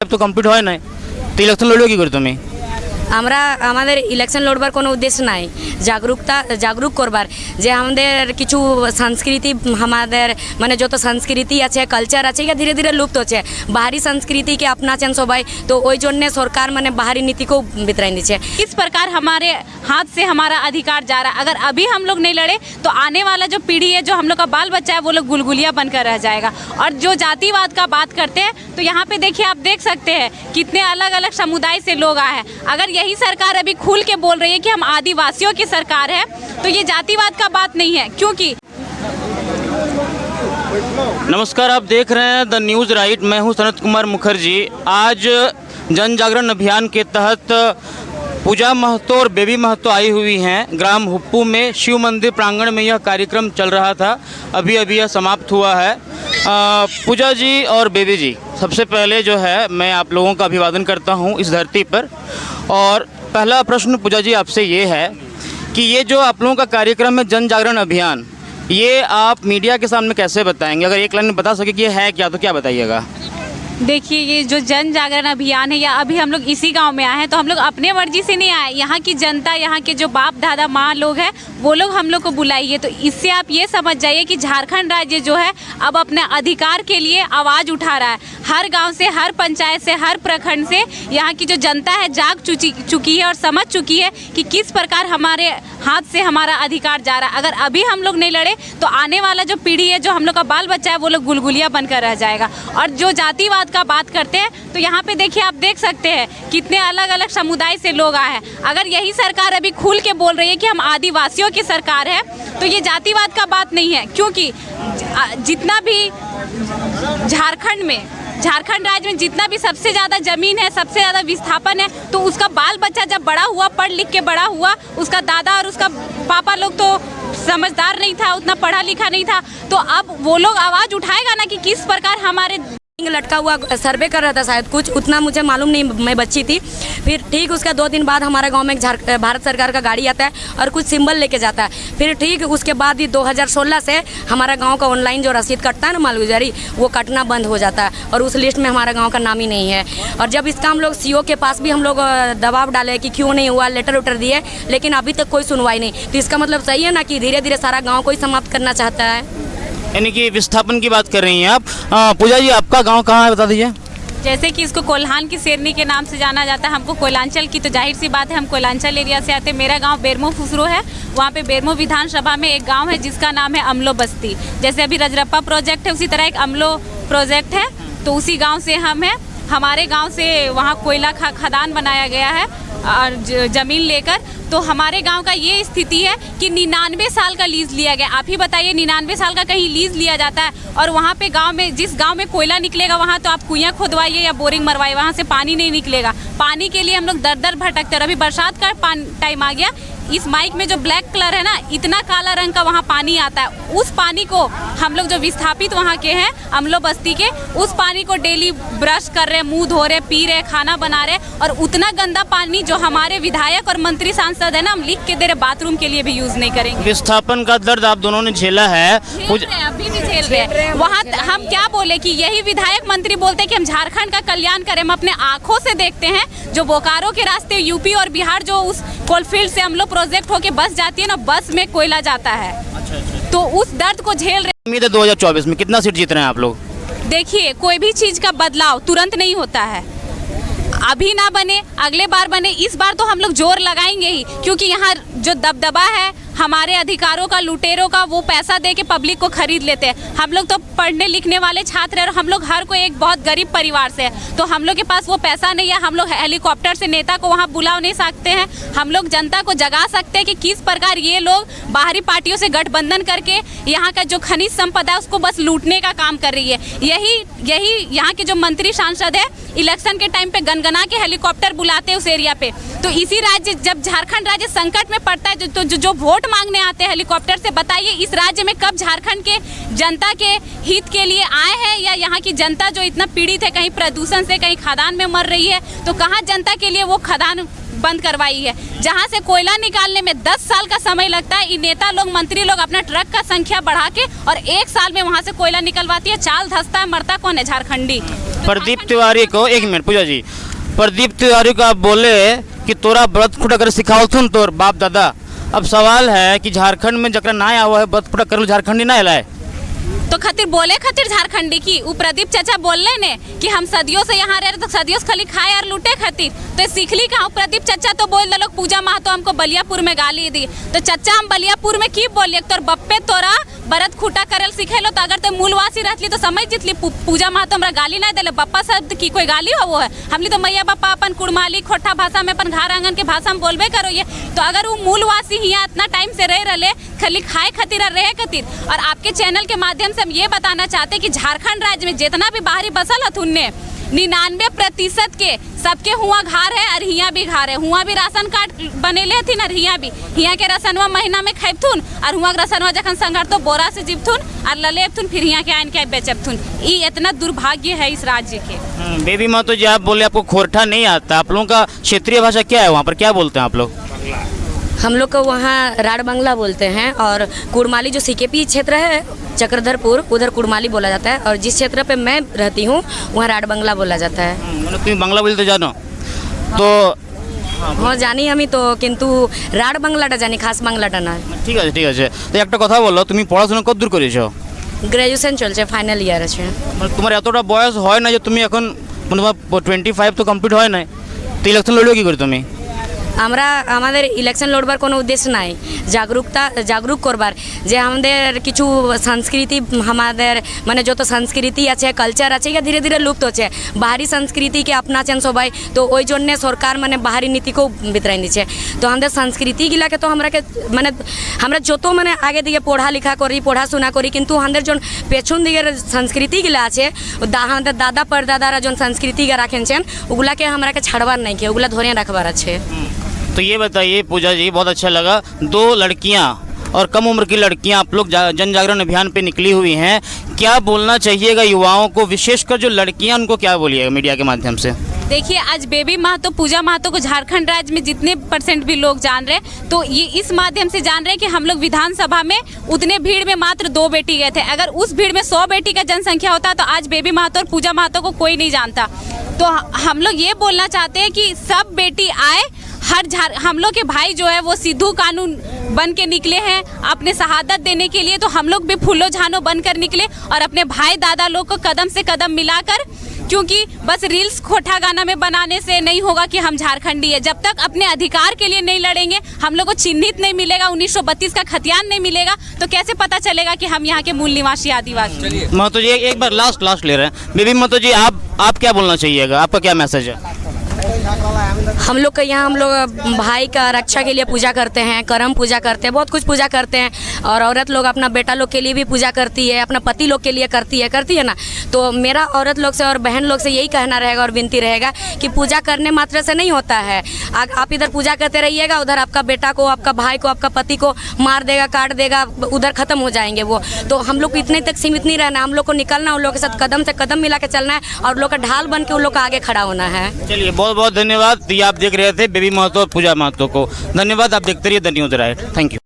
তো কমপ্লিট হয় নাই, তো ইলেকশন লড়বে কি করে তুমি? আমরা আমাদের ইলেকশন লড়বার কোনো উদ্দেশ্য নাই, জাগরুক করবার যে আমাদের কিছু সংস্কৃতি, আমাদের মানে যত সংস্কৃতি আছে, কালচার আছে, এটা ধীরে ধীরে লুপ্ত হচ্ছে। বাহারি সংস্কৃতিকে আপনাছেন সবাই, তো ওই জন্যে সরকার মানে বাহারি নীতিকেও বিতরাই দিচ্ছে। इस प्रकार हमारे हाथ से हमारा अधिकार जा रहा है। अगर अभी हम लोग नहीं लड़े तो आने वाला जो पीढ़ी है, जो हम लोग का बाल बच्चा है, वो लोग गुलगुलिया बनकर रह जाएगा। और जो जातिवाद का बात करते हैं तो यहाँ पे देखिए, आप देख सकते हैं कितने अलग अलग समुदाय से लोग आए हैं। अगर यही सरकार अभी खुल के बोल रही है कि हम आदिवासियों की सरकार है, तो ये जातिवाद का बात नहीं है। क्योंकि नमस्कार, आप देख रहे हैं द न्यूज़ राइट। मैं हूं सनत कुमार मुखर्जी। आज जन जागरण अभियान के तहत पूजा महतो और बेबी महतो आई हुई हैं। ग्राम हुप्पू में शिव मंदिर प्रांगण में यह कार्यक्रम चल रहा था, अभी यह समाप्त हुआ है। पूजा जी और बेबी जी, सबसे पहले जो है मैं आप लोगों का अभिवादन करता हूं इस धरती पर। और पहला प्रश्न पूजा जी आपसे ये है कि ये जो आप लोगों का कार्यक्रम है जन जागरण अभियान, ये आप मीडिया के सामने कैसे बताएंगे? अगर एक लाइन में बता सके कि ये है क्या, तो क्या बताइएगा? देखिए, ये जो जन जागरण अभियान है, या अभी हम लोग इसी गांव में आए हैं, तो हम लोग अपने मर्जी से नहीं आए। यहाँ की जनता, यहाँ के जो बाप दादा माँ लोग हैं, वो लोग हम लोग को बुलाइए। तो इससे आप ये समझ जाइए कि झारखंड राज्य जो है अब अपने अधिकार के लिए आवाज़ उठा रहा है। हर गांव से, हर पंचायत से, हर प्रखंड से यहाँ की जो जनता है जाग चुकी है और समझ चुकी है कि किस प्रकार हमारे हाथ से हमारा अधिकार जा रहा है। अगर अभी हम लोग नहीं लड़े तो आने वाला जो पीढ़ी है, जो हम लोग का बाल बच्चा है, वो लोग गुलगुलिया बनकर रह जाएगा। और जो जातिवाद का बात करते हैं तो यहाँ पे देखिए, आप देख सकते हैं कितने अलग अलग समुदाय से लोग आए हैं। अगर यही सरकार अभी खुल के बोल रही है कि हम आदिवासियों की सरकार है, तो ये जातिवाद का बात नहीं है। क्योंकि जितना भी झारखंड राज्य में जितना भी सबसे ज़्यादा ज़मीन है, सबसे ज़्यादा विस्थापन है, तो उसका बाल बच्चा जब बड़ा हुआ, पढ़ लिख के बड़ा हुआ, उसका दादा और उसका पापा लोग तो समझदार नहीं था, उतना पढ़ा लिखा नहीं था, तो अब वो लोग आवाज़ उठाएगा ना कि किस प्रकार हमारे लटका हुआ सर्वे कर रहा था शायद, कुछ उतना मुझे मालूम नहीं, मैं बच्ची थी। फिर ठीक उसका 2 दिन बाद हमारे गांव में एक भारत सरकार का गाड़ी आता है और कुछ सिंबल लेके जाता है। फिर ठीक उसके बाद ही 2016 से हमारा गांव का ऑनलाइन जो रसीद कटता है ना, मालगुजारी, वो कटना बंद हो जाता है और उस लिस्ट में हमारा गाँव का नाम ही नहीं है। और जब इसका हम लोग CO के पास भी हम लोग दबाव डाले कि क्यों नहीं हुआ, लेटर उटर दिए, लेकिन अभी तक कोई सुनवाई नहीं। तो इसका मतलब सही है ना कि धीरे धीरे सारा गाँव को ही समाप्त करना चाहता है। यानी कि विस्थापन की बात कर रही हैं आप। पूजा जी, आपका गांव कहाँ है, बता दीजिए। जैसे कि इसको कोल्हान की शेरनी के नाम से जाना जाता है। हमको कोयलांचल की, तो जाहिर सी बात है हम कोयलांचल एरिया से आते हैं। मेरा गांव बेरमो फुसरो है। वहाँ पे बेरमो विधानसभा में एक गांव है जिसका नाम है अमलो बस्ती। जैसे अभी रजरप्पा प्रोजेक्ट है, उसी तरह एक अमलो प्रोजेक्ट है, तो उसी गाँव से हम हैं। हमारे गाँव से वहाँ कोयला खदान बनाया गया है और ज़मीन लेकर। तो हमारे गांव का ये स्थिति है कि 99 साल का लीज लिया गया। आप ही बताइए, 99 साल का कहीं लीज लिया जाता है? और वहाँ पे गांव में, जिस गांव में कोयला निकलेगा, वहाँ तो आप कुइयाँ खोदवाइए या बोरिंग मरवाइए, वहाँ से पानी नहीं निकलेगा। पानी के लिए हम लोग दर दर भटकते हैं। अभी बरसात का टाइम आ गया, इस माइक में जो ब्लैक कलर है ना, इतना काला रंग का वहाँ पानी आता है। उस पानी को हम लोग जो विस्थापित वहाँ के हैं, अमलो बस्ती के, उस पानी को डेली ब्रश कर रहे, मुंह धो रहे, पी रहे, खाना बना रहे। और उतना गंदा पानी जो हमारे विधायक और मंत्री सांसद है ना, हम लिख के दे रहे, बाथरूम के लिए भी यूज नहीं करेंगे। विस्थापन का दर्द आप दोनों ने झेला है, अभी भी झेल रहे हैं। वहाँ हम क्या बोले कि यही विधायक मंत्री बोलते हैं कि हम झारखंड का कल्याण करें। हम अपने आंखों से देखते हैं जो बोकारो के रास्ते यूपी और बिहार, जो उस कोलफील्ड से हम लोग प्रोजेक्ट होके बस जाती है ना, बस में कोयला जाता है। तो उस दर्द को झेल रहे। उम्मीद है 2024 में कितना सीट जीत रहे हैं आप लोग? देखिए, कोई भी चीज का बदलाव तुरंत नहीं होता है। अभी ना बने, अगले बार बने। इस बार तो हम लोग जोर लगाएंगे ही, क्योंकि यहाँ जो दबदबा है हमारे अधिकारों का, लुटेरों का, वो पैसा दे के पब्लिक को खरीद लेते हैं। हम लोग तो पढ़ने लिखने वाले छात्र हैं और हम लोग हर कोई एक बहुत गरीब परिवार से है, तो हम लोग के पास वो पैसा नहीं है। हम लोग हेलीकॉप्टर से नेता को वहाँ बुला नहीं सकते हैं। हम लोग जनता को जगा सकते हैं कि किस प्रकार ये लोग बाहरी पार्टियों से गठबंधन करके यहाँ का जो खनिज संपदा है उसको बस लूटने का काम कर रही है। यही यहाँ के जो मंत्री सांसद है, इलेक्शन के टाइम पे गनगना के हेलीकॉप्टर बुलाते हैं उस एरिया पे। तो इसी राज्य, जब झारखंड राज्य संकट में पड़ता है, जो वोट मांगने आते हैं हेलीकॉप्टर से, बताइए इस राज्य में कब झारखंड के जनता के हित के लिए आए हैं? या यहाँ की जनता जो इतना पीड़ित है, कहीं प्रदूषण से, कहीं खदान में मर रही है, तो कहाँ जनता के लिए वो खदान बंद करवाई है? जहाँ से कोयला निकालने में 10 साल का समय लगता है, ये नेता लोग, मंत्री लोग अपना ट्रक का संख्या बढ़ा के और 1 साल में वहाँ से कोयला निकलवाती है। चाल धसता है, मरता कौन है? झारखंडी। प्रदीप तिवारी को, एक मिनट पूजा जी, प्रदीप तिवारी को आप बोले कि तोरा व्रत खुटा कर सिखाओ थुन तोर बाप दादा। अब सवाल है कि झारखंड में जकरा ना आया हुआ है व्रत खुटा कर झारखंडी ना लाए तो खातिर बोले खातिर झारखंडी की वो प्रदीप चाचा बोलले ने कि हम सदियों से यहाँ रह रहे तो सदियों से खाली खाए और लूटे खातिर तो सीखली कहाँ। प्रदीप चाचा तो बोल लोग पूजा महतो हमको बलियापुर में गाली दी तो चाचा हम बलियापुर में की बोलिए तोर बप्पे तोरा बरत खूटा करल सिखेलो तो अगर तो मूलवासी रहती तो समझ जितली पूजा महतो हमरा गाली नहीं दिले बप्पा शब्द की कोई गाली हो वो है हमली तो मैया बापा अपन कुड़माली खोटा भाषा में अपन घर आंगन के भाषा में बोलबे करो ये तो अगर वो मूलवासी यहाँ इतना टाइम से रह रहे खाली खाए खातिर और रहे खातिर। और आपके चैनल के माध्यम से हम ये बताना चाहते हैं कि झारखंड राज्य में जितना भी बाहरी बसल हथुन ने 99% के सबके हुआ घर है और हियाँ भी घर है। हुआ भी राशन कार्ड बनेले थी और हियाँ के राशनवा महीना में खाइबथुन और हुआ राशनवा जखन संघर तो बोरा से जीवथुन और ललेबथुन फिर हियाँ के आन के बेचबथुन। ये इतना दुर्भाग्य है इस राज्य के। बेबी महतो जी आप बोले आपको खोरठा नहीं आता, आप लोगों का क्षेत्रीय भाषा क्या है, वहाँ पर क्या बोलते हैं आप लोग? हम लोग को वहाँ राड बंगला बोलते हैं और कुड़माली जो सीकेपी क्षेत्र है चक्रधरपुर उधर कुड़माली बोला जाता है और जिस क्षेत्र पे मैं रहती हूँ वहाँ राड बंगला बोला जाता है। तुम बांग्ला बोलते जानो तो हाँ जानी हमी तो किंतु राड बांग्लाटा जानी खास बांग्लाटा ना। ঠিক আছে ঠিক আছে তো একটা কথা বলো তুমি পড়াশোনা কতদূর করেছো? গ্রাজুয়েশন চলছে ফাইনাল ইয়ার আছে। মানে তোমার এতটা বয়স হয় না যে তুমি এখন মানে 25 তো কমপ্লিট হয় না তো ইলেকশন লড়বে কি করে তুমি? আমরা আমাদের ইলেকশন লড়বার কোনো উদ্দেশ্য নাই জাগরুক করবার যে আমাদের কিছু সংস্কৃতি আমাদের মানে যত সংস্কৃতি আছে কালচার আছে এটা ধীরে ধীরে লুপ্ত হচ্ছে বাহারি সংস্কৃতিকে আপনাছেন সবাই তো ওই জন্যে সরকার মানে বাহারি নীতিকেও বিতরাই দিচ্ছে তো আমাদের সংস্কৃতিগুলাকে তো আমরা যত মানে আগে দিকে পড়ালেখা করি পড়াশোনা করি কিন্তু আমাদের জন পেছন দিকের সংস্কৃতিগুলা আছে আমাদের দাদা পরদাদারা জন সংস্কৃতিকে রাখেছেন ওগুলাকে আমরাকে ছাড়বার নাই কি ওগুলা ধরে রাখবার আছে। तो ये बताइए पूजा जी बहुत अच्छा लगा, 2 लड़कियां और कम उम्र की लड़कियां आप लोग जन जागरण अभियान पे निकली हुई हैं, क्या बोलना चाहिएगा युवाओं को, विशेषकर जो लड़कियां उनको क्या बोलिएगा मीडिया के माध्यम से? देखिए आज बेबी महतो पूजा महतो को झारखंड राज्य में जितने % भी लोग जान रहे तो ये इस माध्यम से जान रहे कि हम लोग विधानसभा में उतने भीड़ में मात्र 2 बेटी गए थे। अगर उस भीड़ में 100 बेटी का जनसंख्या होता तो आज बेबी महतो और पूजा महतो को कोई नहीं जानता। तो हम लोग ये बोलना चाहते हैं कि सब बेटी आए हम लोग के भाई जो है वो सिद्धू कानून बन के निकले हैं अपने शहादत देने के लिए तो हम लोग भी फूलो झानो बनकर निकले और अपने भाई दादा लोग को कदम से कदम मिलाकर क्योंकि बस रील्स खोटा गाना में बनाने से नहीं होगा कि हम झारखंडी है। जब तक अपने अधिकार के लिए नहीं लड़ेंगे हम लोग को चिन्हित नहीं मिलेगा 1932 का खतियान नहीं मिलेगा तो कैसे पता चलेगा कि हम यहाँ के मूल निवासी आदिवासी। महतो जी एक बार लास्ट ले रहे हैं, बेबी महतो जी आप क्या बोलना चाहिएगा, आपका क्या मैसेज है? हम लोग का यहाँ हम लोग भाई का रक्षा के लिए पूजा करते हैं, करम पूजा करते हैं, बहुत कुछ पूजा करते हैं और औरत लोग अपना बेटा लोग के लिए भी पूजा करती है, अपना पति लोग के लिए करती है ना। तो मेरा औरत लोग से और बहन लोग से यही कहना रहेगा और विनती रहेगा कि पूजा करने मात्र से नहीं होता है। आप इधर पूजा करते रहिएगा उधर आपका बेटा को आपका भाई को आपका पति को मार देगा काट देगा उधर ख़त्म हो जाएंगे वो। तो हम लोग को इतने तक सीमित नहीं रहना, हम लोग को निकलना उन लोग के साथ कदम से कदम मिला के चलना है और उन लोग का ढाल बन के उन लोग का आगे खड़ा होना है। चलिए बहुत बहुत धन्यवाद। ये आप देख रहे थे बेबी महतो और पूजा महतो को, धन्यवाद। आप देखते रहिए the news right. Thank you.